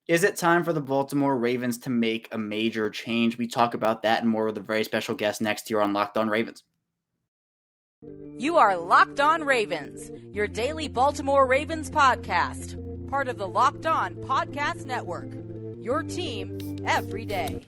Is it time for the Baltimore Ravens to make a major change? We talk about that and more with a very special guest next year on Locked On Ravens. You are Locked On Ravens, your daily Baltimore Ravens podcast, part of the Locked On Podcast Network, your team every day.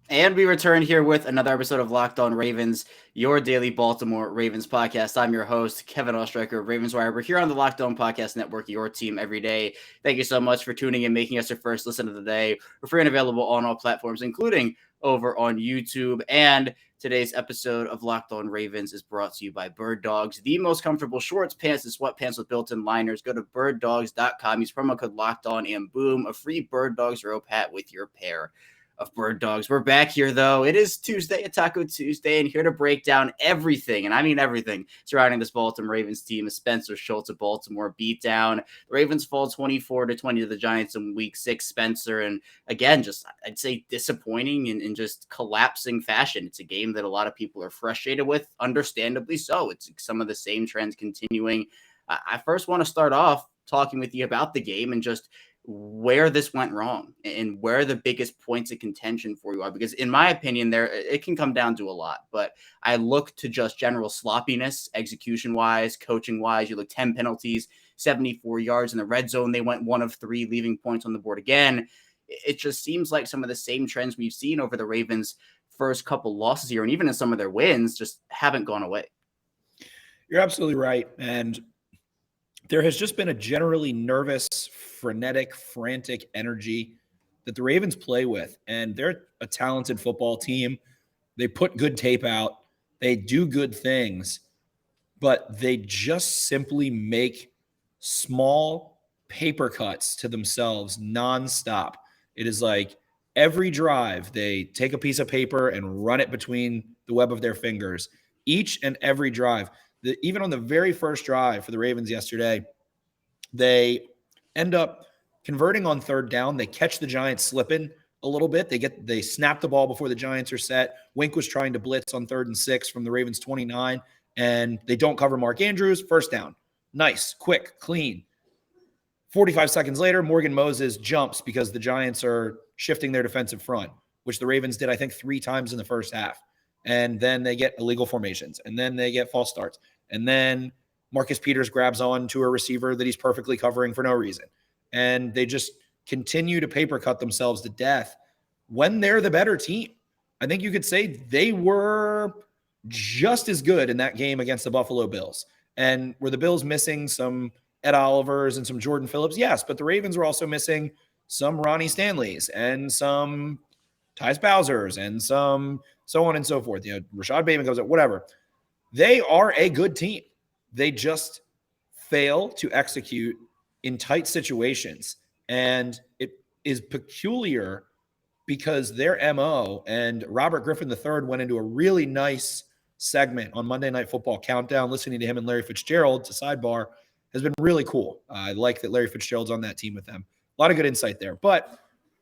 And we return here with another episode of Locked On Ravens, your daily Baltimore Ravens podcast. I'm your host, Kevin Ostreicher of Ravens Wire. We're here on the Locked On Podcast Network, your team every day. Thank you so much for tuning in, making us your first listen of the day. We're free and available on all platforms, including over on YouTube. And today's episode of Locked On Ravens is brought to you by Bird Dogs, the most comfortable shorts, pants, and sweatpants with built-in liners. Go to birddogs.com, use promo code Locked On, and boom, a free Bird Dogs rope hat with your pair of Bird Dogs. We're back here, though. It is Tuesday, a Taco Tuesday, and here to break down everything, and I mean everything, surrounding this Baltimore Ravens team is Spencer Schultz of Baltimore Beatdown. The Ravens fall 24-20 to the Giants in Week 6, Spencer, and again, just, I'd say, disappointing in just collapsing fashion. It's a game that a lot of people are frustrated with, understandably so. It's some of the same trends continuing. I first want to start off talking with you about the game and just where this went wrong and where the biggest points of contention for you are, because in my opinion, it can come down to a lot, but I look to just general sloppiness, execution wise, coaching wise. You look 10 penalties, 74 yards in the red zone. They went 1 of 3, leaving points on the board again. It just seems like some of the same trends we've seen over the Ravens' first couple losses here, and even in some of their wins, just haven't gone away. You're absolutely right. And there has just been a generally nervous, frenetic, frantic energy that the Ravens play with. And they're a talented football team. They put good tape out. They do good things. But they just simply make small paper cuts to themselves nonstop. It is like every drive, they take a piece of paper and run it between the web of their fingers. Each and every drive. Even on the very first drive for the Ravens yesterday, they end up converting on third down. They catch the Giants slipping a little bit. They snap the ball before the Giants are set. Wink was trying to blitz on 3rd and 6 from the Ravens 29, and they don't cover Mark Andrews. First down. Nice, quick, clean. 45 seconds later, Morgan Moses jumps because the Giants are shifting their defensive front, which the Ravens did, I think, 3 times in the first half. And then they get illegal formations, and then they get false starts. And then Marcus Peters grabs on to a receiver that he's perfectly covering for no reason. And they just continue to paper cut themselves to death when they're the better team. I think you could say they were just as good in that game against the Buffalo Bills. And were the Bills missing some Ed Olivers and some Jordan Phillips? Yes, but the Ravens were also missing some Ronnie Stanleys and some Tyus Bowsers and some so on and so forth. You know, Rashad Bateman goes up, whatever. They are a good team. They just fail to execute in tight situations. And it is peculiar because their MO, and Robert Griffin III went into a really nice segment on Monday Night Football Countdown. Listening to him and Larry Fitzgerald to sidebar has been really cool. I like that Larry Fitzgerald's on that team with them. A lot of good insight there. But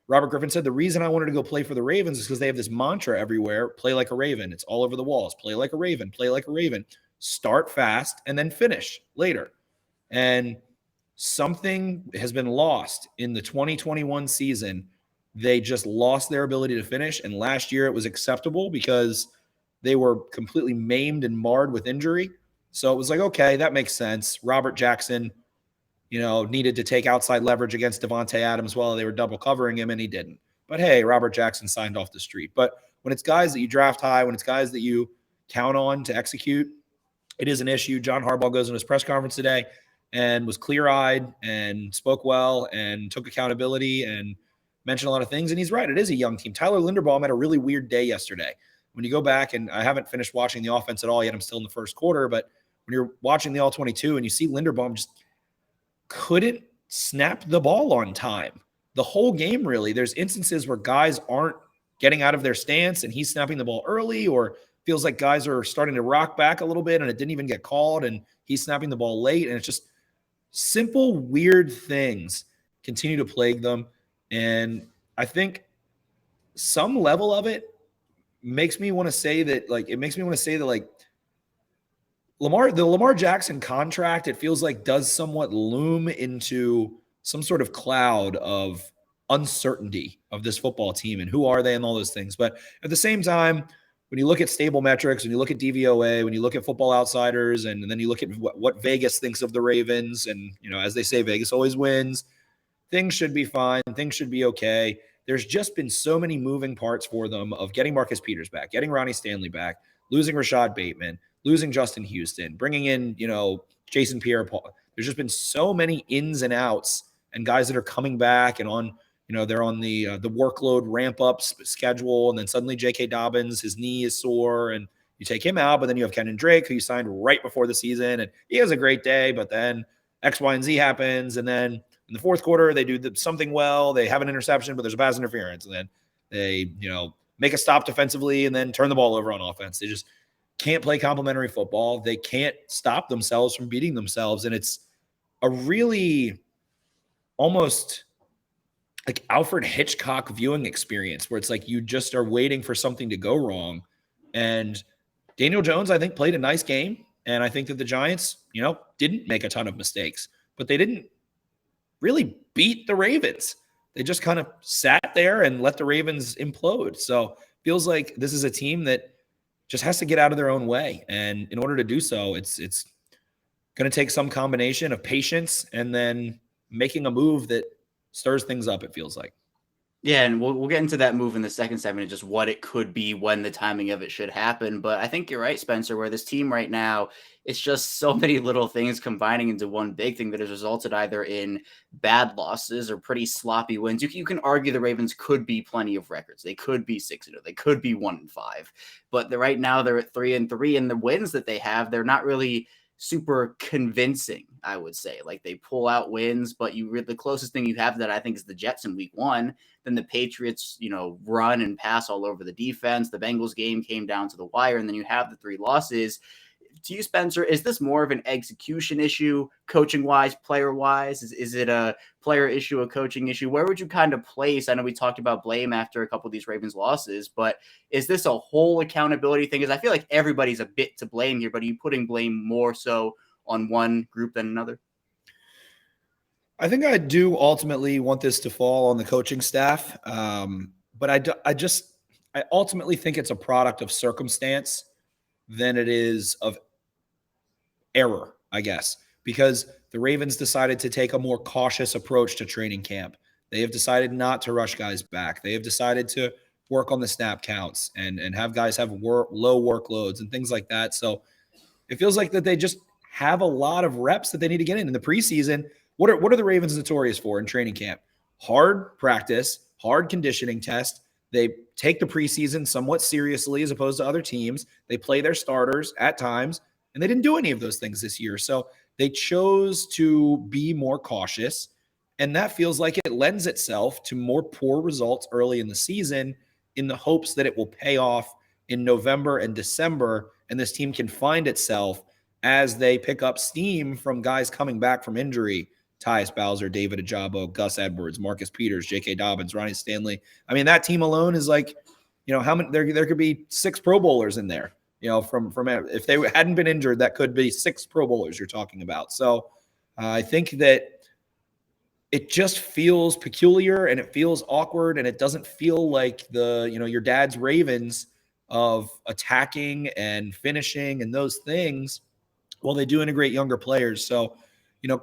Robert Griffin said the reason I wanted to go play for the Ravens is because they have this mantra everywhere: play like a Raven. It's all over the walls. Play like a Raven. Play like a Raven. Start fast and then finish later. And something has been lost in the 2021 season. They just lost their ability to finish. And last year it was acceptable because they were completely maimed and marred with injury. So it was like, okay, that makes sense. Robert Jackson, needed to take outside leverage against Devontae Adams while they were double covering him, and he didn't. But hey, Robert Jackson signed off the street. But when it's guys that you draft high, when it's guys that you count on to execute, it is an issue. John Harbaugh goes in his press conference today and was clear-eyed and spoke well and took accountability and mentioned a lot of things. And he's right. It is a young team. Tyler Linderbaum had a really weird day yesterday. When you go back, and I haven't finished watching the offense at all yet, I'm still in the first quarter, but when you're watching the All-22 and you see Linderbaum just couldn't snap the ball on time. The whole game, really. There's instances where guys aren't getting out of their stance and he's snapping the ball early, or feels like guys are starting to rock back a little bit and it didn't even get called and he's snapping the ball late. And it's just simple, weird things continue to plague them. And I think some level of it makes me want to say that, like, the Lamar Jackson contract, it feels like, does somewhat loom into some sort of cloud of uncertainty of this football team and who are they and all those things. But at the same time, when you look at stable metrics, when you look at DVOA, when you look at Football Outsiders, and then you look at what Vegas thinks of the Ravens, and, as they say, Vegas always wins, things should be fine. Things should be okay. There's just been so many moving parts for them of getting Marcus Peters back, getting Ronnie Stanley back, losing Rashad Bateman, losing Justin Houston, bringing in, Jason Pierre-Paul. There's just been so many ins and outs and guys that are coming back and on, they're on the workload ramp up schedule. And then suddenly J.K. Dobbins, his knee is sore and you take him out, but then you have Kenyon Drake, who you signed right before the season. And he has a great day, but then X, Y, and Z happens. And then in the fourth quarter, they do something well. They have an interception, but there's a pass interference. And then they, make a stop defensively and then turn the ball over on offense. They just can't play complementary football. They can't stop themselves from beating themselves. And it's a really almost like Alfred Hitchcock viewing experience where it's like you just are waiting for something to go wrong. And Daniel Jones, I think, played a nice game. And I think that the Giants, didn't make a ton of mistakes, but they didn't really beat the Ravens. They just kind of sat there and let the Ravens implode. So feels like this is a team that just has to get out of their own way. And in order to do so, it's going to take some combination of patience and then making a move that stirs things up, it feels like. Yeah, and we'll get into that move in the second segment and just what it could be when the timing of it should happen. But I think you're right, Spencer, where this team right now, it's just so many little things combining into one big thing that has resulted either in bad losses or pretty sloppy wins. You can argue the Ravens could be plenty of records. They could be 6-0. They could be 1-5. But right now they're at 3-3, and the wins that they have, they're not really super convincing, I would say. Like, they pull out wins, but the closest thing you have to that, I think, is the Jets in week 1. Then the Patriots, run and pass all over the defense. The Bengals game came down to the wire, and then you have the 3 losses. To you, Spencer, is this more of an execution issue, coaching-wise, player-wise? Is it a player issue, a coaching issue? Where would you kind of place? I know we talked about blame after a couple of these Ravens losses, but is this a whole accountability thing? Because I feel like everybody's a bit to blame here, but are you putting blame more so on one group than another? I think I do ultimately want this to fall on the coaching staff, but I ultimately think it's a product of circumstance than it is of error, I guess, because the Ravens decided to take a more cautious approach to training camp. They have decided not to rush guys back. They have decided to work on the snap counts and have guys have low workloads and things like that. So it feels like that they just have a lot of reps that they need to get in the preseason. What are the Ravens notorious for in training camp? Hard practice, hard conditioning test. They take the preseason somewhat seriously as opposed to other teams. They play their starters at times, and they didn't do any of those things this year. So they chose to be more cautious, and that feels like it lends itself to more poor results early in the season in the hopes that it will pay off in November and December, and this team can find itself as they pick up steam from guys coming back from injury. Tyus Bowser, David Ajabo, Gus Edwards, Marcus Peters, J.K. Dobbins, Ronnie Stanley. I mean, that team alone is like, how many? There could be 6 Pro Bowlers in there. From if they hadn't been injured, that could be 6 Pro Bowlers you're talking about. So I think that it just feels peculiar and it feels awkward, and it doesn't feel like your dad's Ravens of attacking and finishing and those things. Well, they do integrate younger players, so.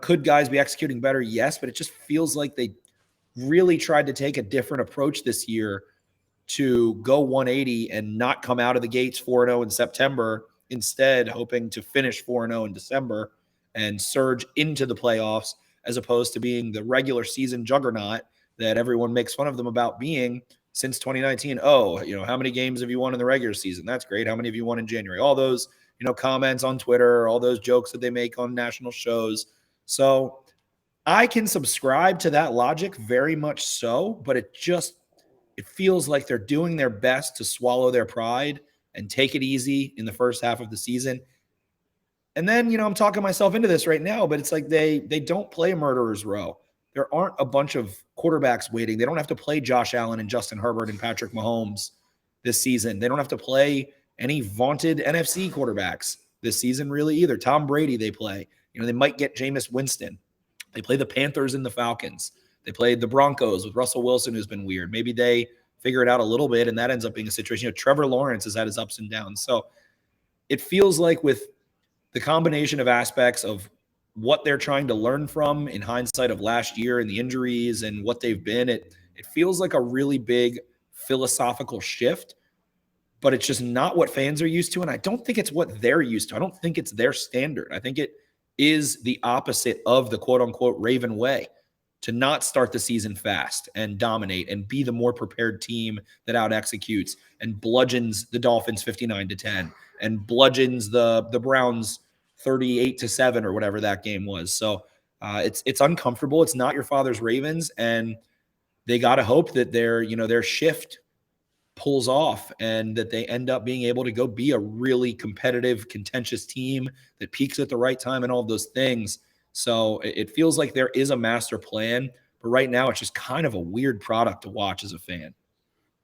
Could guys be executing better? Yes, but it just feels like they really tried to take a different approach this year to go 180 and not come out of the gates 4-0 in September, instead hoping to finish 4-0 in December and surge into the playoffs as opposed to being the regular season juggernaut that everyone makes fun of them about being since 2019. Oh, how many games have you won in the regular season? That's great. How many have you won in January? All those, comments on Twitter, all those jokes that they make on national shows. So I can subscribe to that logic very much so, but it feels like they're doing their best to swallow their pride and take it easy in the first half of the season. And then, I'm talking myself into this right now, but it's like they don't play a murderer's row. there aren't a bunch of quarterbacks waiting. They don't have to play Josh Allen and Justin Herbert and Patrick Mahomes this season. They don't have to play any vaunted NFC quarterbacks this season really either. Tom Brady they play. They might get Jameis Winston. They play the Panthers and the Falcons. They played the Broncos with Russell Wilson, who's been weird. Maybe they figure it out a little bit, and that ends up being a situation. Trevor Lawrence has had his ups and downs. So it feels like with the combination of aspects of what they're trying to learn from in hindsight of last year and the injuries and what they've been, it feels like a really big philosophical shift, but it's just not what fans are used to. And I don't think it's what they're used to. I don't think it's their standard. I think it is the opposite of the quote unquote Raven way, to not start the season fast and dominate and be the more prepared team that out executes and bludgeons the Dolphins 59-10 and bludgeons the Browns 38-7 or whatever that game was. So it's uncomfortable. It's not your father's Ravens, and they got to hope that their shift pulls off and that they end up being able to go be a really competitive, contentious team that peaks at the right time and all of those things. So it feels like there is a master plan, but right now it's just kind of a weird product to watch as a fan.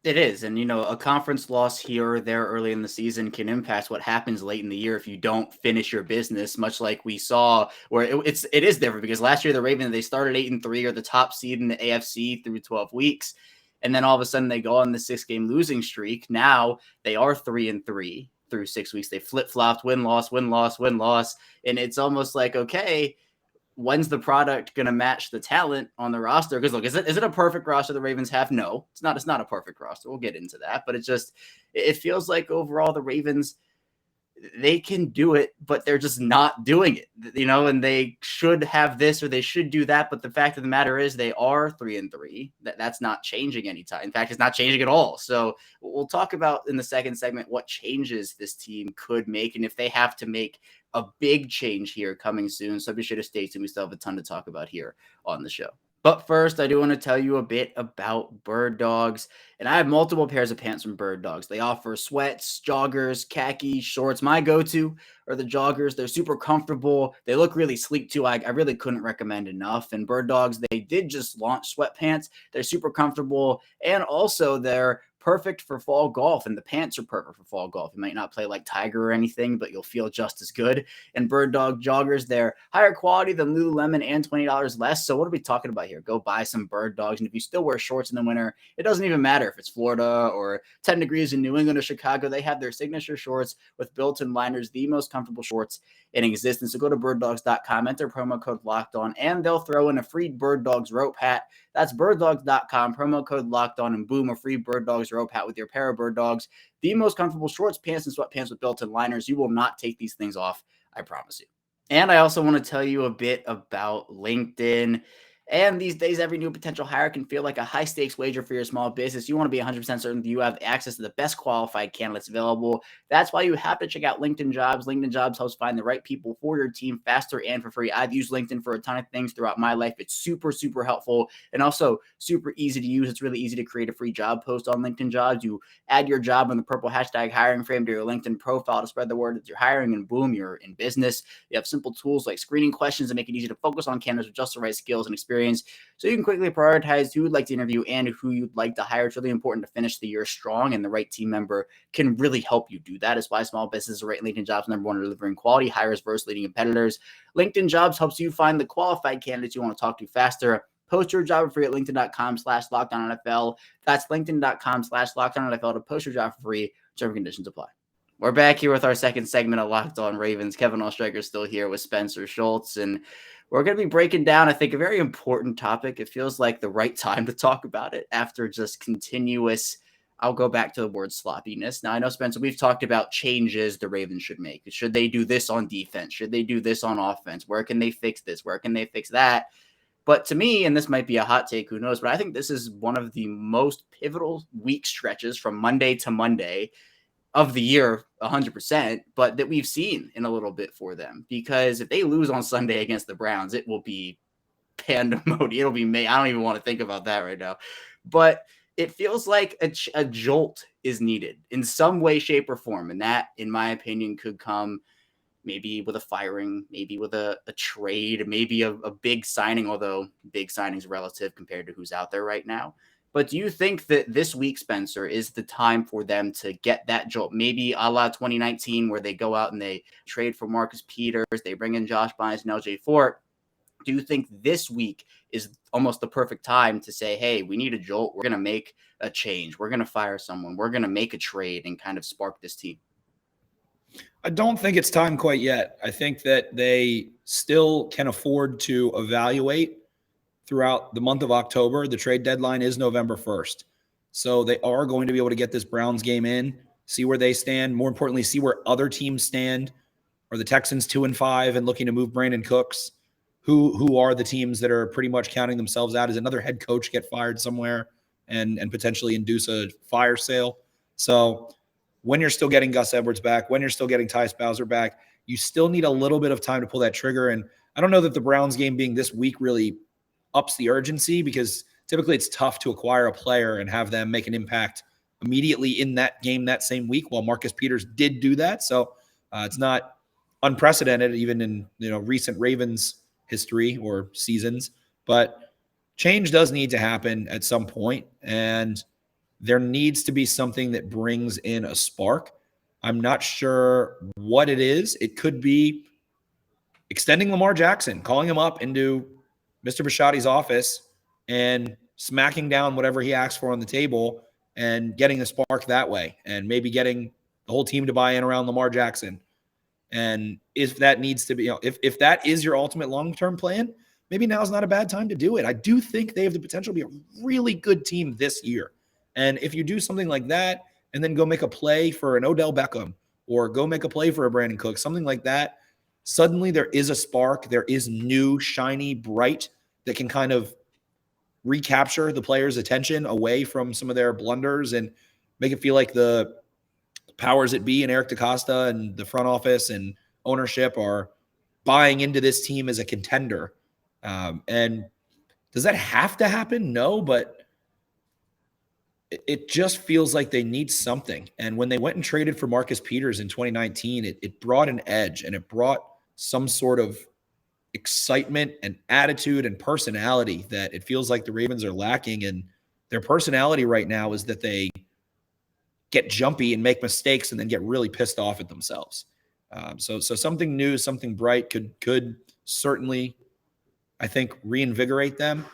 It is. And, a conference loss here or there early in the season can impact what happens late in the year if you don't finish your business, much like we saw where it is different because last year the Ravens, they started 8-3 or the top seed in the AFC through 12 weeks. And then all of a sudden they go on the 6-game losing streak. Now they are 3-3 through 6 weeks. They flip-flopped, win-loss, win-loss, win-loss. And it's almost like, okay, when's the product going to match the talent on the roster? Because look, is it a perfect roster the Ravens have? No, it's not. It's not a perfect roster. We'll get into that, but it feels like overall the Ravens, they can do it, but they're just not doing it, and they should have this or they should do that. But the fact of the matter is they are 3-3. That's not changing anytime. In fact, it's not changing at all. So we'll talk about in the second segment what changes this team could make and if they have to make a big change here coming soon. So be sure to stay tuned. We still have a ton to talk about here on the show. But first, I do want to tell you a bit about Bird Dogs. And I have multiple pairs of pants from Bird Dogs. They offer sweats, joggers, khaki, shorts. My go-to are the joggers. They're super comfortable. They look really sleek too. I really couldn't recommend enough. And Bird Dogs, they did just launch sweatpants. They're super comfortable. And also they're perfect for fall golf, and the pants are perfect for fall golf. You might not play like Tiger or anything, but you'll feel just as good. And Bird Dog joggers, they're higher quality than Lululemon and $20 less. So what are we talking about here? Go buy some Bird Dogs. And if you still wear shorts in the winter, it doesn't even matter if it's Florida or 10 degrees in New England or Chicago. They have their signature shorts with built-in liners, the most comfortable shorts in existence. So go to birddogs.com, enter promo code LOCKEDON, and they'll throw in a free Bird Dogs rope hat. That's birddogs.com, promo code LOCKEDON, and boom, a free Bird Dogs rope hat with your pair of Bird Dogs. The most comfortable shorts, pants, and sweatpants with built-in liners. You will not take these things off, I promise you. And I also want to tell you a bit about LinkedIn. And these days, every new potential hire can feel like a high-stakes wager for your small business. You want to be 100% certain that you have access to the best qualified candidates available. That's why you have to check out LinkedIn Jobs. LinkedIn Jobs helps find the right people for your team faster and for free. I've used LinkedIn for a ton of things throughout my life. It's super, super helpful and also super easy to use. It's really easy to create a free job post on LinkedIn Jobs. You add your job on the purple hashtag hiring frame to your LinkedIn profile to spread the word that you're hiring, and boom, you're in business. You have simple tools like screening questions that make it easy to focus on candidates with just the right skills and experience, so you can quickly prioritize who you'd like to interview and who you'd like to hire. It's really important to finish the year strong, and the right team member can really help you do that. It's why small businesses rate LinkedIn Jobs #1 delivering quality hires versus leading competitors. LinkedIn Jobs helps you find the qualified candidates you want to talk to faster. Post your job for free at linkedin.com/LockedOnNFL. That's linkedin.com/LockedOnNFL to post your job for free. Terms and conditions apply. We're back here with our second segment of Locked On Ravens. Kevin Oestreicher is still here with Spencer Schultz, and we're going to be breaking down, I think, a very important topic. It feels like the right time to talk about it after just continuous, I'll go back to the word sloppiness. Now, I know, Spencer, we've talked about changes the Ravens should make. Should they do this on defense? Should they do this on offense? Where can they fix this? Where can they fix that? But to me, and this might be a hot take, who knows, but I think this is one of the most pivotal week stretches from Monday to Monday of the year, 100%, but that we've seen in a little bit for them. Because if they lose on Sunday against the Browns, it will be pandemonium. It'll be May. I don't even want to think about that right now. But it feels like a jolt is needed in some way, shape, or form. And that, in my opinion, could come maybe with a firing, maybe with a trade, maybe a big signing, although big signings relative compared to who's out there right now. But do you think that this week, Spencer, is the time for them to get that jolt? Maybe a la 2019, where they go out and they trade for Marcus Peters, they bring in Josh Bynes and LJ Fort. Do you think this week is almost the perfect time to say, hey, we need a jolt. We're going to make a change. We're going to fire someone. We're going to make a trade and kind of spark this team? I don't think it's time quite yet. I think that they still can afford to evaluate throughout the month of October. The trade deadline is November 1st. So they are going to be able to get this Browns game in, see where they stand. More importantly, see where other teams stand. Are the Texans 2-5 and looking to move Brandon Cooks? Who are the teams that are pretty much counting themselves out? Is another head coach get fired somewhere and potentially induce a fire sale? So when you're still getting Gus Edwards back, when you're still getting Tyus Bowser back, you still need a little bit of time to pull that trigger. And I don't know that the Browns game being this week really ups the urgency, because typically it's tough to acquire a player and have them make an impact immediately in that game that same week, while Marcus Peters did do that. So it's not unprecedented even in recent Ravens history or seasons, but change does need to happen at some point, and there needs to be something that brings in a spark. I'm not sure what it is. It could be extending Lamar Jackson, calling him up into Mr. Bisciotti's office and smacking down whatever he asks for on the table and getting a spark that way, and maybe getting the whole team to buy in around Lamar Jackson. And if that needs to be, if that is your ultimate long-term plan, maybe now is not a bad time to do it. I do think they have the potential to be a really good team this year. And if you do something like that and then go make a play for an Odell Beckham or go make a play for a Brandon Cook, something like that, suddenly there is a spark. There is new, shiny, bright that can kind of recapture the players' attention away from some of their blunders and make it feel like the powers that be and Eric DeCosta and the front office and ownership are buying into this team as a contender. And does that have to happen? No, but it just feels like they need something. And when they went and traded for Marcus Peters in 2019, it brought an edge, and it brought some sort of excitement and attitude and personality that it feels like the Ravens are lacking. And their personality right now is that they get jumpy and make mistakes and then get really pissed off at themselves. So something new, something bright could certainly, I think, reinvigorate them.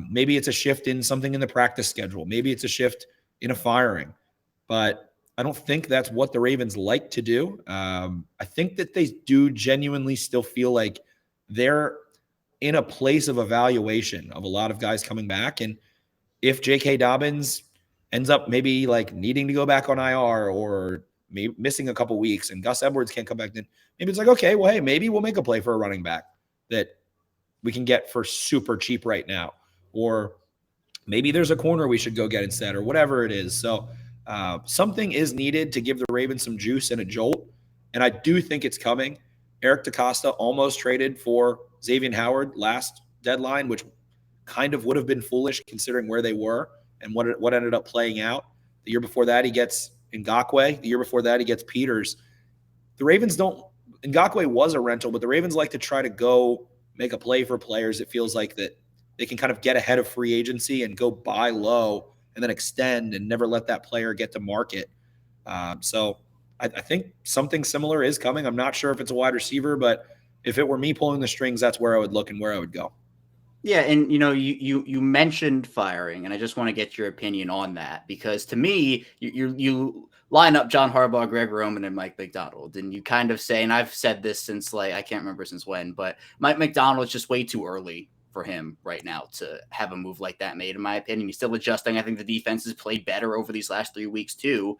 Maybe it's a shift in something in the practice schedule. Maybe it's a shift in a firing. But I don't think that's what the Ravens like to do. I think that they do genuinely still feel like they're in a place of evaluation of a lot of guys coming back. And if J.K. Dobbins ends up maybe like needing to go back on IR or maybe missing a couple weeks and Gus Edwards can't come back, then maybe it's like, okay, well, hey, maybe we'll make a play for a running back that we can get for super cheap right now. Or maybe there's a corner we should go get instead, or whatever it is. So something is needed to give the Ravens some juice and a jolt. And I do think it's coming. Eric DeCosta almost traded for Xavier Howard last deadline, which kind of would have been foolish considering where they were and what ended up playing out. The year before that, he gets Ngakoue. The year before that, he gets Peters. The Ravens don't – Ngakoue was a rental, but the Ravens like to try to go make a play for players. It feels like that they can kind of get ahead of free agency and go buy low and then extend and never let that player get to market. So I think something similar is coming. I'm not sure if it's a wide receiver, but if it were me pulling the strings, that's where I would look and where I would go. Yeah, and you mentioned firing, and I just want to get your opinion on that, because to me, you line up John Harbaugh, Greg Roman, and Mike Macdonald, and you kind of say, and I've said this since I can't remember since when, but Mike Macdonald is just way too early for him right now to have a move like that made, in my opinion. He's still adjusting. I think the defense has played better over these last 3 weeks too.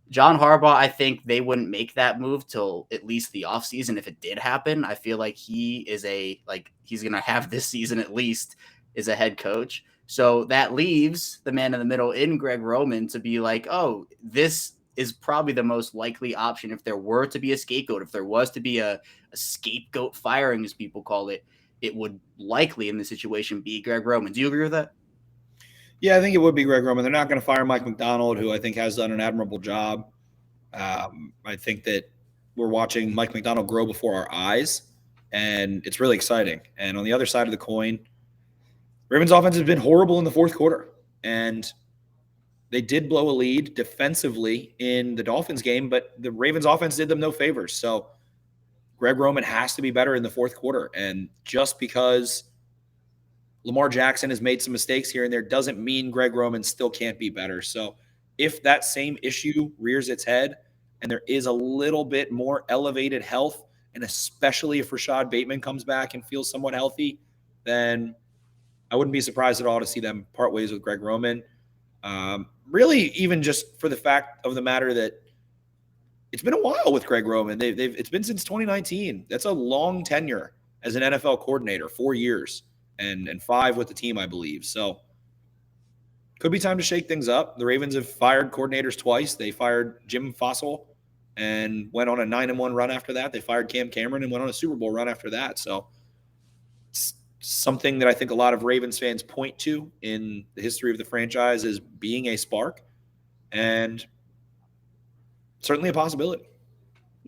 John Harbaugh, I think they wouldn't make that move till at least the offseason. If it did happen, I feel like he's going to have this season at least as a head coach. So that leaves the man in the middle in Greg Roman to be like, oh, this is probably the most likely option if there were to be a scapegoat. If there was to be a scapegoat firing, as people call it, it would likely in this situation be Greg Roman. Do you agree with that? Yeah, I think it would be Greg Roman. They're not going to fire Mike Macdonald, who I think has done an admirable job. I think that we're watching Mike McDonald grow before our eyes, and it's really exciting. And on the other side of the coin, Ravens offense has been horrible in the fourth quarter, and they did blow a lead defensively in the Dolphins game, but the Ravens offense did them no favors. So Greg Roman has to be better in the fourth quarter. And just because Lamar Jackson has made some mistakes here and there doesn't mean Greg Roman still can't be better. So if that same issue rears its head and there is a little bit more elevated health, and especially if Rashad Bateman comes back and feels somewhat healthy, then I wouldn't be surprised at all to see them part ways with Greg Roman. Really, even just for the fact of the matter that it's been a while with Greg Roman. It's been since 2019. That's a long tenure as an NFL coordinator, 4 years and 5 with the team, I believe. So could be time to shake things up. The Ravens have fired coordinators twice. They fired Jim Fossil and went on a 9-1 run after that. They fired Cam Cameron and went on a Super Bowl run after that. So it's something that I think a lot of Ravens fans point to in the history of the franchise as being a spark, and certainly a possibility.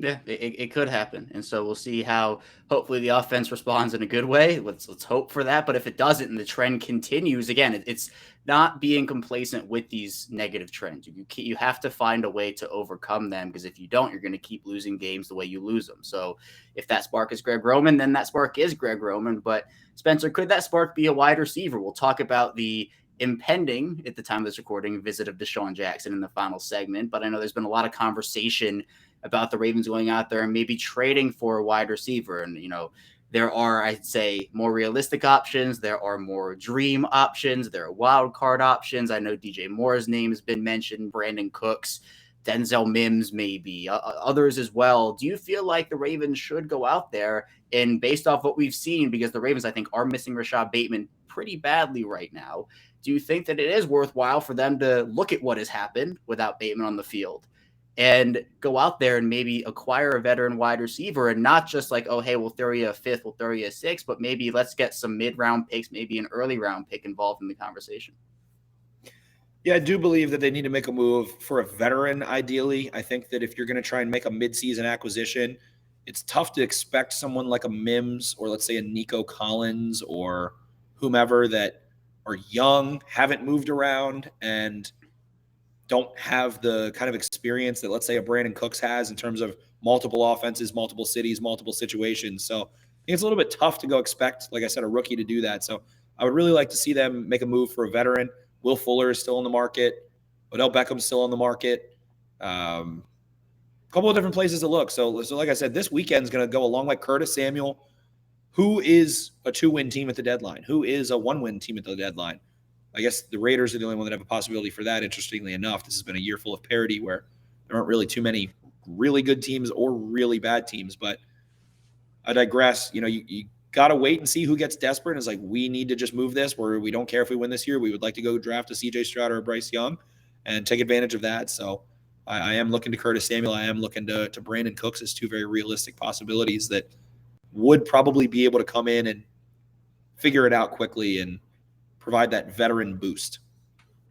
Yeah, it could happen. And so we'll see how hopefully the offense responds in a good way. Let's hope for that. But if it doesn't and the trend continues, again, it's not being complacent with these negative trends. You have to find a way to overcome them, because if you don't, you're going to keep losing games the way you lose them. So if that spark is Greg Roman, then that spark is Greg Roman. But Spencer, could that spark be a wide receiver? We'll talk about the impending, at the time of this recording, visit of Deshaun Jackson in the final segment. But I know there's been a lot of conversation about the Ravens going out there and maybe trading for a wide receiver. And, there are, I'd say, more realistic options. There are more dream options. There are wild card options. I know DJ Moore's name has been mentioned, Brandon Cooks, Denzel Mims, maybe others as well. Do you feel like the Ravens should go out there and, based off what we've seen, because the Ravens, I think, are missing Rashad Bateman pretty badly right now, do you think that it is worthwhile for them to look at what has happened without Bateman on the field and go out there and maybe acquire a veteran wide receiver, and not just like, oh, hey, we'll throw you a 5th, we'll throw you a 6th, but maybe let's get some mid-round picks, maybe an early round pick involved in the conversation? Yeah, I do believe that they need to make a move for a veteran, ideally. I think that if you're going to try and make a midseason acquisition, it's tough to expect someone like a Mims or, let's say, a Nico Collins or whomever that are young, haven't moved around, and don't have the kind of experience that, let's say, a Brandon Cooks has in terms of multiple offenses, multiple cities, multiple situations. So I think it's a little bit tough to go expect, like I said, a rookie to do that. So I would really like to see them make a move for a veteran. Will Fuller is still on the market. Odell Beckham's still on the market. A couple of different places to look. So like I said, this weekend's going to go along like Curtis Samuel. Who is a 2-win team at the deadline? Who is a 1-win team at the deadline? I guess the Raiders are the only one that have a possibility for that, interestingly enough. This has been a year full of parity where there aren't really too many really good teams or really bad teams. But I digress. You got to wait and see who gets desperate. And it's like, we need to just move this, where we don't care if we win this year. We would like to go draft a CJ Stroud or a Bryce Young and take advantage of that. So I am looking to Curtis Samuel. I am looking to Brandon Cooks as 2 very realistic possibilities that would probably be able to come in and figure it out quickly and provide that veteran boost.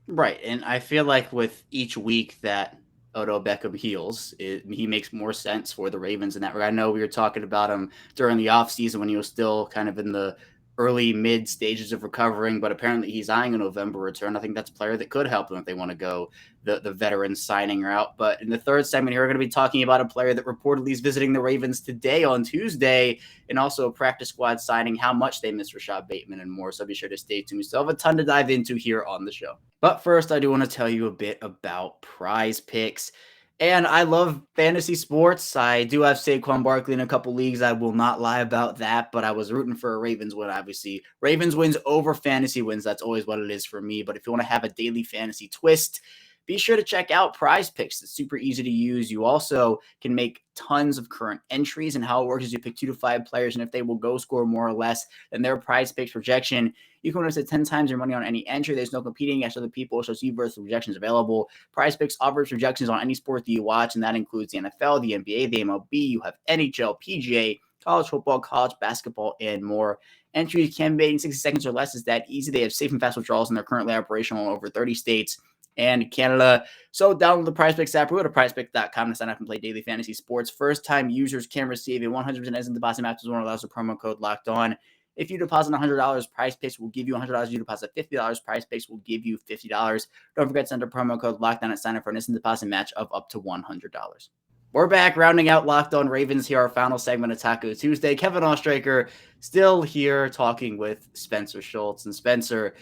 Right. And I feel like with each week that Odell Beckham heals, he makes more sense for the Ravens in that regard. I know we were talking about him during the offseason when he was still kind of in the early mid stages of recovering, but apparently he's eyeing a November return. I think that's a player that could help them if they want to go the veteran signing route. But in the third segment here, we're going to be talking about a player that reportedly is visiting the Ravens today on Tuesday, and also a practice squad signing, how much they miss Rashad Bateman, and more. So be sure to stay tuned. We still have a ton to dive into here on the show. But first, I do want to tell you a bit about Prize Picks. And I love fantasy sports. I do have Saquon Barkley in a couple leagues. I will not lie about that, but I was rooting for a Ravens win, obviously. Ravens wins over fantasy wins. That's always what it is for me. But if you want to have a daily fantasy twist, be sure to check out Prize Picks. It's super easy to use. You also can make tons of current entries, and how it works is you pick 2 to 5 players, and if they will go score more or less than their Prize Picks projection, you can win up to 10 times your money on any entry. There's no competing against other people, so see versus projections available. Prize Picks offers projections on any sport that you watch, and that includes the NFL, the NBA, the MLB. You have NHL, PGA, college football, college basketball, and more. Entries can be made in 60 seconds or less. Is that easy? They have safe and fast withdrawals, and they're currently operational in over 30 states and Canada. So download the PrizePicks app or go to PrizePicks.com to sign up and play daily fantasy sports. First-time users can receive a 100% instant deposit match as one allows the promo code Locked On. If you deposit $100, PrizePicks will give you $100. You deposit $50, PrizePicks will give you $50. Don't forget to enter promo code Locked On at sign up for an instant deposit match of up to $100. We're back, rounding out Locked On Ravens here, our final segment of Taco Tuesday. Kevin Ostraker still here talking with Spencer Schultz. And Spencer,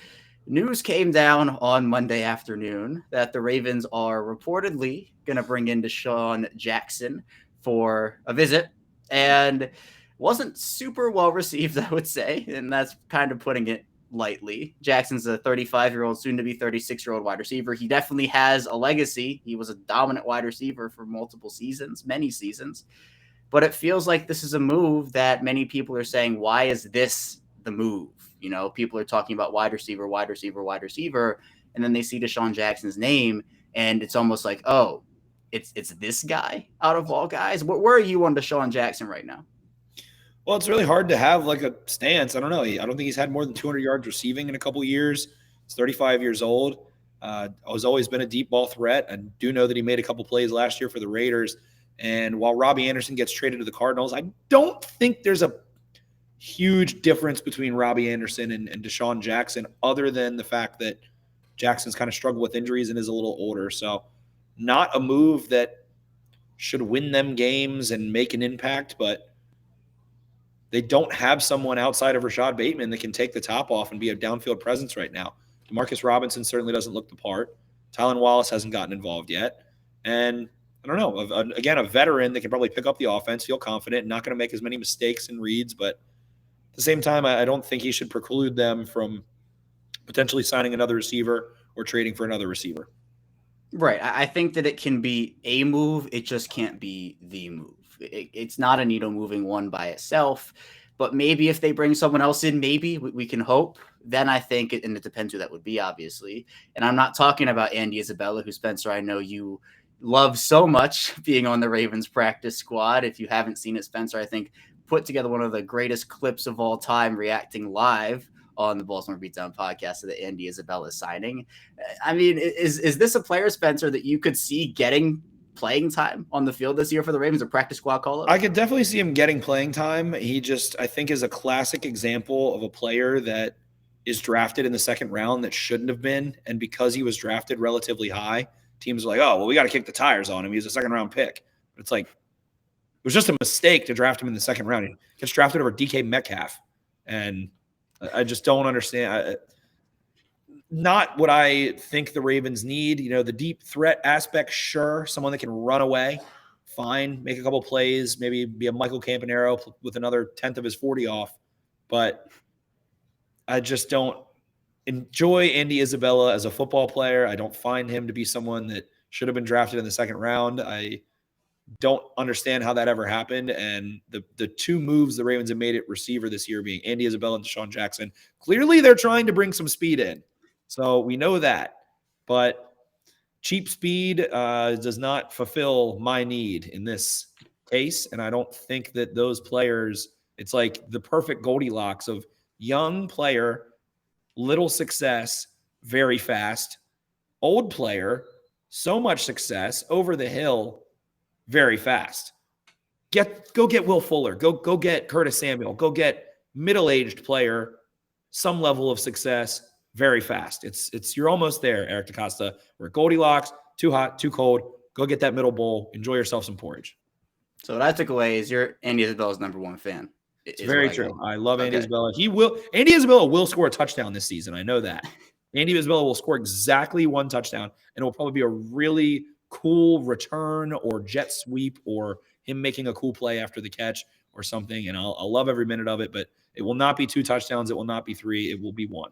news came down on Monday afternoon that the Ravens are reportedly going to bring in Deshaun Jackson for a visit, and wasn't super well received, I would say, and that's kind of putting it lightly. Jackson's a 35-year-old, soon-to-be 36-year-old wide receiver. He definitely has a legacy. He was a dominant wide receiver for multiple seasons, many seasons. But it feels like this is a move that many people are saying, why is this the move? You know, people are talking about wide receiver, and then they see Deshaun Jackson's name, and it's almost like, oh, it's this guy out of all guys. Where are you on Deshaun Jackson right now? Well, it's really hard to have like a stance. I don't know. I don't think he's had more than 200 yards receiving in a couple of years. He's 35 years old. Has always been a deep ball threat. I do know that he made a couple plays last year for the Raiders. And while Robbie Anderson gets traded to the Cardinals, I don't think there's a huge difference between Robbie Anderson and Deshaun Jackson, other than the fact that Jackson's kind of struggled with injuries and is a little older. So not a move that should win them games and make an impact, but they don't have someone outside of Rashad Bateman that can take the top off and be a downfield presence right now. Demarcus Robinson certainly doesn't look the part. Tylan Wallace hasn't gotten involved yet. And I don't know, again, a veteran that can probably pick up the offense, feel confident, not going to make as many mistakes and reads. But at the same time, I don't think he should preclude them from potentially signing another receiver or trading for another receiver. Right. I think that it can be a move. It just can't be the move. It's not a needle moving one by itself, but maybe if they bring someone else in, maybe we can hope. Then I think, and it depends who that would be, obviously. And I'm not talking about Andy Isabella, who, Spencer, I know you love so much, being on the Ravens practice squad. If you haven't seen it, Spencer, I think put together one of the greatest clips of all time, reacting live on the Baltimore Beatdown podcast to the Andy Isabella signing. I mean, is this a player, Spencer, that you could see getting playing time on the field this year for the Ravens, a practice squad call-up? I could definitely see him getting playing time. He just, I think, is a classic example of a player that is drafted in the second round that shouldn't have been. And because he was drafted relatively high, teams are like, oh, well, we got to kick the tires on him. He's a second-round pick. But it's like, it was just a mistake to draft him in the second round. He gets drafted over DK Metcalf. And I just don't understand. Not what I think the Ravens need. You know, the deep threat aspect, sure. Someone that can run away, fine. Make a couple plays, maybe be a Michael Campanaro with another 10th of his 40 off. But I just don't enjoy Andy Isabella as a football player. I don't find him to be someone that should have been drafted in the second round. I don't understand how that ever happened. And the two moves the Ravens have made at receiver this year being Andy Isabella and Deshaun Jackson. Clearly, they're trying to bring some speed in. So we know that, but cheap speed does not fulfill my need in this case. And I don't think that those players, it's like the perfect Goldilocks of young player, little success, very fast, old player, so much success, over the hill, very fast. Go get Will Fuller. Go get Curtis Samuel. Go get middle-aged player, some level of success, very fast. You're almost there, Eric DaCosta. We're at Goldilocks, too hot, too cold. Go get that middle bowl. Enjoy yourself some porridge. So what I took away is you're Andy Isabella's number one fan. It's very true. I love Andy Isabella. Andy Isabella will score a touchdown this season. I know that. Andy Isabella will score exactly one touchdown, and it will probably be a really cool return or jet sweep or him making a cool play after the catch or something. And I'll love every minute of it, but it will not be 2 touchdowns. It will not be 3. It will be 1.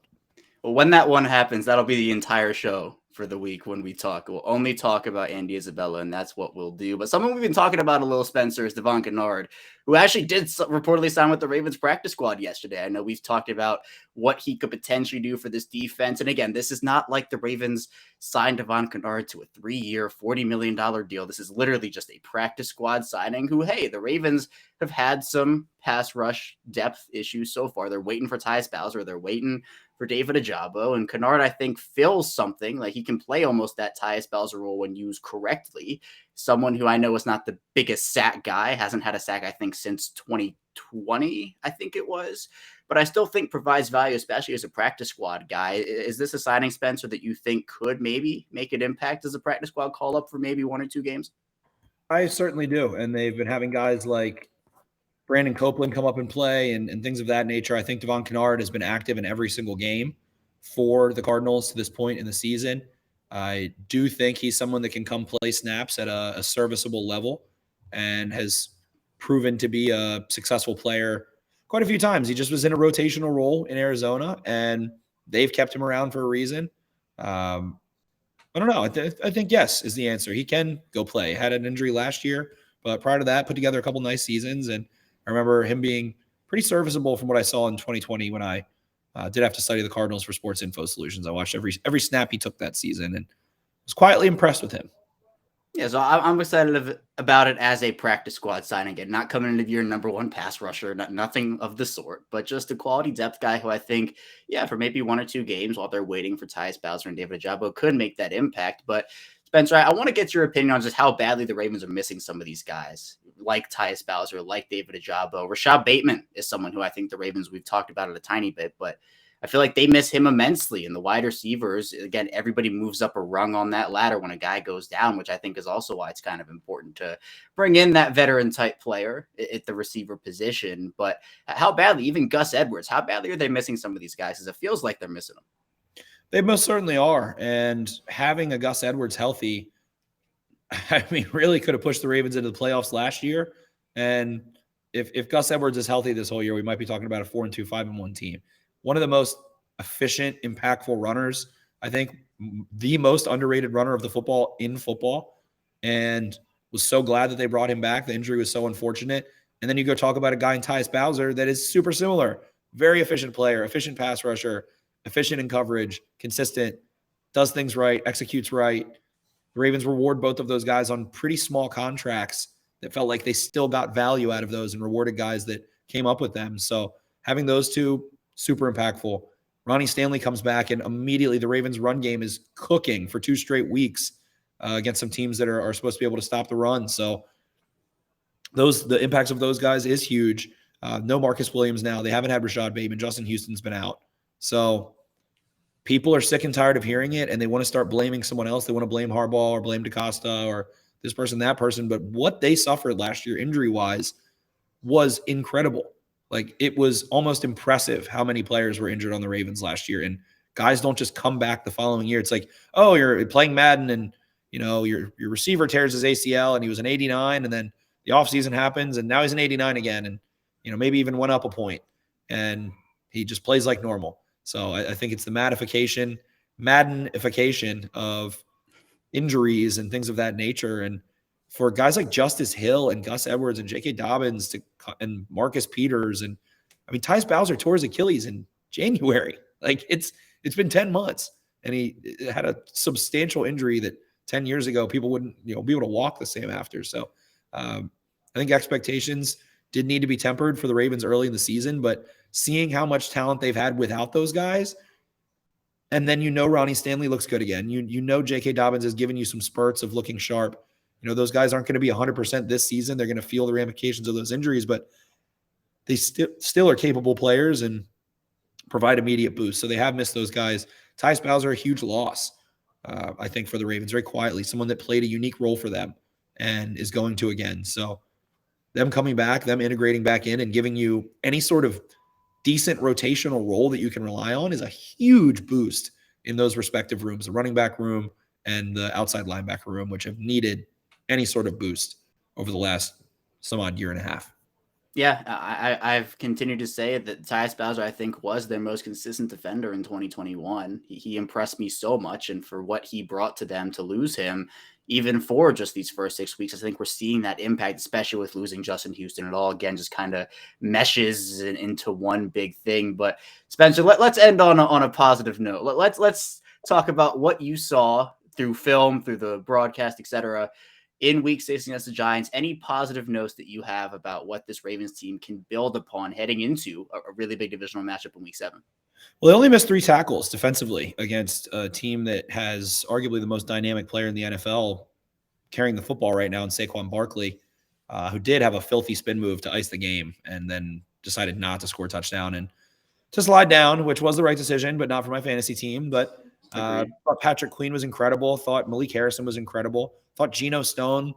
Well, when that one happens, that'll be the entire show for the week when we talk. We'll only talk about Andy Isabella, and that's what we'll do. But someone we've been talking about a little, Spencer, is Devon Canard, who actually did reportedly sign with the Ravens practice squad yesterday. I know we've talked about what he could potentially do for this defense. And again, this is not like the Ravens signed Devon Canard to a 3-year, $40 million deal. This is literally just a practice squad signing who, hey, the Ravens have had some pass rush depth issues so far. They're waiting for Tyus Bowser. They're waiting for David Ojabo. And Canard, I think, fills something. Like, he can play almost that Tyus Bowser role when used correctly. Someone who I know is not the biggest sack guy, hasn't had a sack, I think, since 2020, I think it was. But I still think provides value, especially as a practice squad guy. Is this a signing, Spencer, that you think could maybe make an impact as a practice squad call up for maybe 1 or 2 games? I certainly do. And they've been having guys like Brandon Copeland come up and play and things of that nature. I think Devon Canard has been active in every single game for the Cardinals to this point in the season. I do think he's someone that can come play snaps at a serviceable level and has proven to be a successful player quite a few times. He just was in a rotational role in Arizona, and they've kept him around for a reason. I don't know. I think yes is the answer. He can go play. Had an injury last year, but prior to that, put together a couple nice seasons. And I remember him being pretty serviceable from what I saw in 2020 when I did have to study the Cardinals for Sports Info Solutions. I watched every snap he took that season and was quietly impressed with him. Yeah, so I'm excited about it as a practice squad signing. Again, not coming into your number one pass rusher, nothing of the sort, but just a quality depth guy who I think, yeah, for maybe 1 or 2 games while they're waiting for Tyus Bowser and David Ojabo could make that impact. But Spencer, I want to get your opinion on just how badly the Ravens are missing some of these guys, like Tyus Bowser, like David Ojabo. Rashad Bateman is someone who I think the Ravens, we've talked about it a tiny bit, but I feel like they miss him immensely. And the wide receivers, again, everybody moves up a rung on that ladder when a guy goes down, which I think is also why it's kind of important to bring in that veteran type player at the receiver position. But how badly, even Gus Edwards, how badly are they missing some of these guys? Because it feels like they're missing them. They most certainly are. And having a Gus Edwards healthy, I mean, really could have pushed the Ravens into the playoffs last year. And if Gus Edwards is healthy this whole year, we might be talking about a 4-2, 5-1 team. One of the most efficient, impactful runners, I think the most underrated runner of the football in football, and was so glad that they brought him back. The injury was so unfortunate. And then you go talk about a guy in Tyus Bowser that is super similar. Very efficient player, efficient pass rusher, efficient in coverage, consistent, does things right, executes right. The Ravens reward both of those guys on pretty small contracts that felt like they still got value out of those and rewarded guys that came up with them. So having those two, super impactful. Ronnie Stanley comes back, and immediately the Ravens' run game is cooking for 2 straight weeks against some teams that are supposed to be able to stop the run. So the impacts of those guys is huge. No Marcus Williams now. They haven't had Rashad Bateman. Justin Houston's been out. So people are sick and tired of hearing it, and they want to start blaming someone else. They want to blame Harbaugh or blame DaCosta or this person, that person. But what they suffered last year injury-wise was incredible. Like, it was almost impressive how many players were injured on the Ravens last year. And guys don't just come back the following year. It's like, oh, you're playing Madden and, you know, your receiver tears his ACL and he was an 89, and then the offseason happens and now he's an 89 again, and, you know, maybe even went up a point, and he just plays like normal. So I think it's the Maddenification of injuries and things of that nature. And for guys like Justice Hill and Gus Edwards and J.K. Dobbins and Marcus Peters, and I mean, Tyus Bowser tore his Achilles in January. Like, it's been 10 months, and he had a substantial injury that 10 years ago people wouldn't, you know, be able to walk the same after. So I think expectations did need to be tempered for the Ravens early in the season, but seeing how much talent they've had without those guys, and then, you know, Ronnie Stanley looks good again. You know, J.K. Dobbins has given you some spurts of looking sharp. You know, those guys aren't going to be 100% this season. They're going to feel the ramifications of those injuries, but they still are capable players and provide immediate boosts. So they have missed those guys. Tyus Bowser, a huge loss, I think, for the Ravens, very quietly. Someone that played a unique role for them and is going to again. So them coming back, them integrating back in and giving you any sort of decent rotational role that you can rely on is a huge boost in those respective rooms, the running back room and the outside linebacker room, which have needed any sort of boost over the last some odd year and a half. Yeah, I've continued to say that Tyus Bowser, I think, was their most consistent defender in 2021. He impressed me so much, and for what he brought to them to lose him, even for just these first 6 weeks, I think we're seeing that impact, especially with losing Justin Houston. It all, again, just kind of meshes into one big thing. But Spencer, let's end on a positive note. Let's talk about what you saw through film, through the broadcast, etc., in week 6 against the Giants. Any positive notes that you have about what this Ravens team can build upon heading into a really big divisional matchup in week 7? Well, they only missed 3 tackles defensively against a team that has arguably the most dynamic player in the NFL carrying the football right now in Saquon Barkley, who did have a filthy spin move to ice the game and then decided not to score a touchdown and to slide down, which was the right decision, but not for my fantasy team. But thought Patrick Queen was incredible. Thought Malik Harrison was incredible. Thought Geno Stone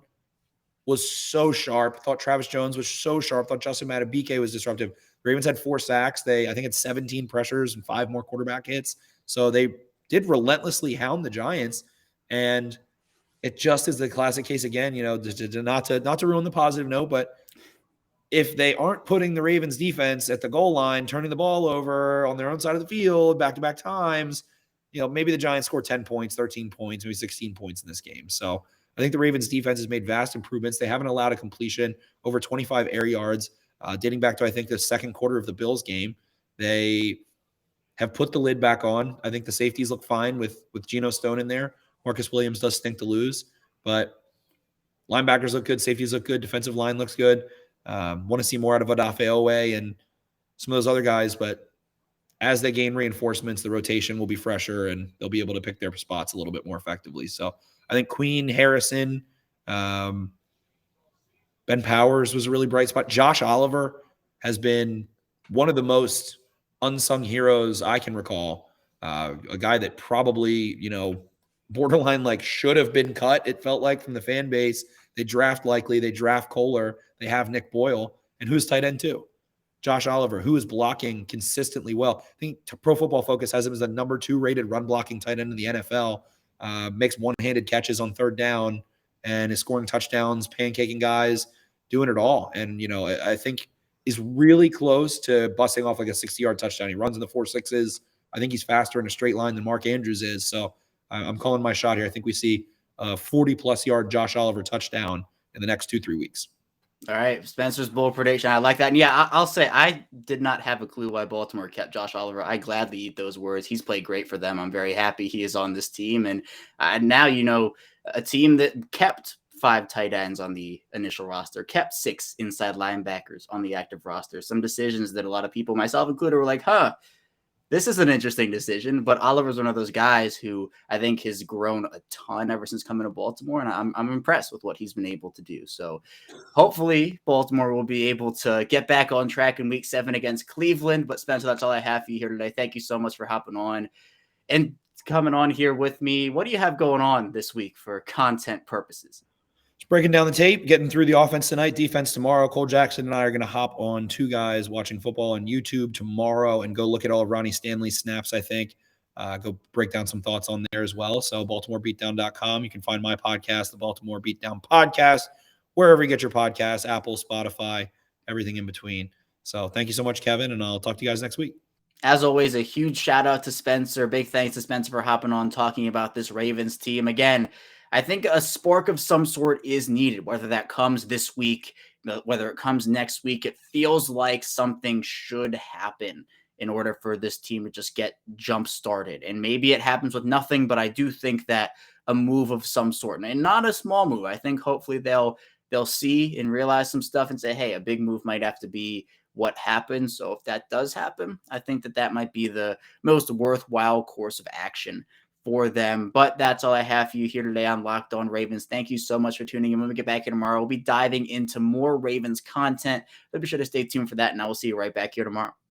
was so sharp. Thought Travis Jones was so sharp. Thought Justin Madubuike was disruptive. The Ravens had 4 sacks. I think, had 17 pressures and 5 more quarterback hits. So they did relentlessly hound the Giants. And it just is the classic case again, not to ruin the positive note, but if they aren't putting the Ravens defense at the goal line, turning the ball over on their own side of the field back-to-back times, maybe the Giants score 10 points, 13 points, maybe 16 points in this game. So I think the Ravens defense has made vast improvements. They haven't allowed a completion over 25 air yards, dating back to, I think, the second quarter of the Bills game. They have put the lid back on. I think the safeties look fine with Geno Stone in there. Marcus Williams does stink to lose, but linebackers look good. Safeties look good. Defensive line looks good. Want to see more out of Odafe Owe and some of those other guys, but as they gain reinforcements, the rotation will be fresher and they'll be able to pick their spots a little bit more effectively. So I think Queen, Harrison, Ben Powers was a really bright spot. Josh Oliver has been one of the most unsung heroes I can recall. A guy that probably, borderline should have been cut, it felt like, from the fan base. They draft Likely, they draft Kohler, they have Nick Boyle, and who's tight end too? Josh Oliver, who is blocking consistently well. I think Pro Football Focus has him as the number 2 rated run blocking tight end in the NFL, makes one-handed catches on third down and is scoring touchdowns, pancaking guys, doing it all. And, I think is really close to busting off like a 60-yard touchdown. He runs in the 4.6s. I think he's faster in a straight line than Mark Andrews is. So I'm calling my shot here. I think we see a 40-plus yard Josh Oliver touchdown in the next 2-3 weeks. All right, Spencer's bold prediction. I like that. And yeah, I'll say I did not have a clue why Baltimore kept Josh Oliver. I gladly eat those words. He's played great for them. I'm very happy he is on this team. And now, a team that kept 5 tight ends on the initial roster, kept 6 inside linebackers on the active roster. Some decisions that a lot of people, myself included, were like, this is an interesting decision, but Oliver's one of those guys who I think has grown a ton ever since coming to Baltimore, and I'm impressed with what he's been able to do. So hopefully Baltimore will be able to get back on track in Week 7 against Cleveland. But Spencer, that's all I have for you here today. Thank you so much for hopping on and coming on here with me. What do you have going on this week for content purposes? Just breaking down the tape, getting through the offense tonight, defense tomorrow. Cole Jackson and I are going to hop on 2 guys watching football on YouTube tomorrow and go look at all of Ronnie Stanley's snaps, I think. Go break down some thoughts on there as well. So BaltimoreBeatdown.com. You can find my podcast, the Baltimore Beatdown Podcast, wherever you get your podcasts, Apple, Spotify, everything in between. So thank you so much, Kevin, and I'll talk to you guys next week. As always, a huge shout out to Spencer. Big thanks to Spencer for hopping on talking about this Ravens team. Again, I think a spark of some sort is needed, whether that comes this week, whether it comes next week. It feels like something should happen in order for this team to just get jump started. And maybe it happens with nothing, but I do think that a move of some sort, and not a small move. I think hopefully they'll see and realize some stuff and say, hey, a big move might have to be what happens. So if that does happen, I think that might be the most worthwhile course of action for them. But that's all I have for you here today on Locked On Ravens. Thank you so much for tuning in. When we get back here tomorrow, we'll be diving into more Ravens content. But be sure to stay tuned for that, and I will see you right back here tomorrow.